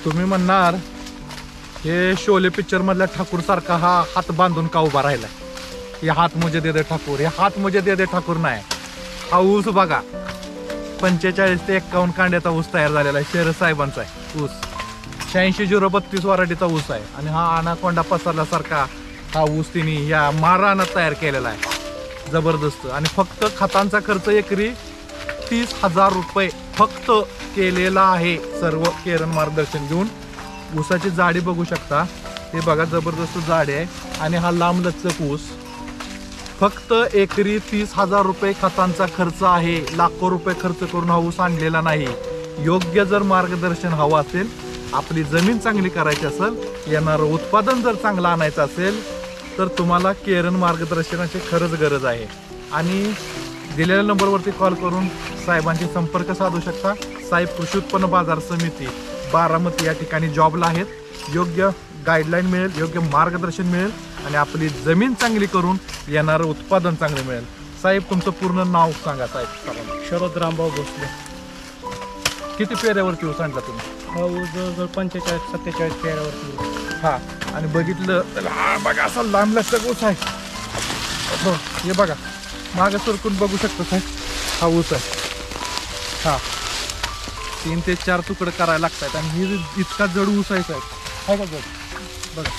तुम्ही म्हणणार हे शोले पिक्चर मधल्या ठाकूर सारखा हा हात बांधून का उभा राहिला, हे हात मुझे दे दे ठाकूर, हे हात मुझे दे दे ठाकूर नाही. हा ऊस बघा 45 ते 51 कांड्याचा ऊस तयार झालेला आहे. शेर साहेबांचा आहे ऊस. 86-032 वराठीचा ऊस आहे आणि हा अनाकोंडा पसरल्यासारखा हा ऊस तिने या मारानात तयार केलेला आहे. जबरदस्त. आणि फक्त खतांचा खर्च एकरी 30,000 रुपये फक्त केलेला आहे. सर्व केरन मार्गदर्शन घेऊन. ऊसाची जाडी बघू शकता, हे बघा जबरदस्त जाडी आहे आणि हा लांब लचक ऊस. फक्त एकरी 30,000 रुपये खतांचा खर्च आहे. लाखो रुपये खर्च करून हा ऊस आणलेला नाही. योग्य जर मार्गदर्शन हवं असेल, आपली जमीन चांगली करायची असेल, येणारं उत्पादन जर चांगलं आणायचं असेल तर तुम्हाला केरन मार्गदर्शनाची खरंच गरज आहे. आणि दिलेल्या नंबरवरती कॉल करून साहेबांशी संपर्क साधू शकता. साहेब कृषी उत्पन्न बाजार समिती बारामती या ठिकाणी जॉबला आहेत. योग्य गाईडलाईन मिळेल, योग्य मार्गदर्शन मिळेल आणि आपली जमीन चांगली करून येणारं उत्पादन चांगलं मिळेल. साहेब तुमचं पूर्ण नाव सांगा साहेब. शरद रामभाऊ भोसले. किती पेऱ्यावरती ऊस आणला तुम्ही? जवळजवळ 45-47 पेऱ्यावरती. हा, आणि बघितलं तर हा बघा असा लांब लचक ऊस आहे. हो, हे बघा मागं सरकून बघू शकता साहेब, हा ऊस आहे. हा 3 ते 4 तुकडं करायला लागतात आणि हे इतका जड ऊस आहे साहेब. हा का जड बघा.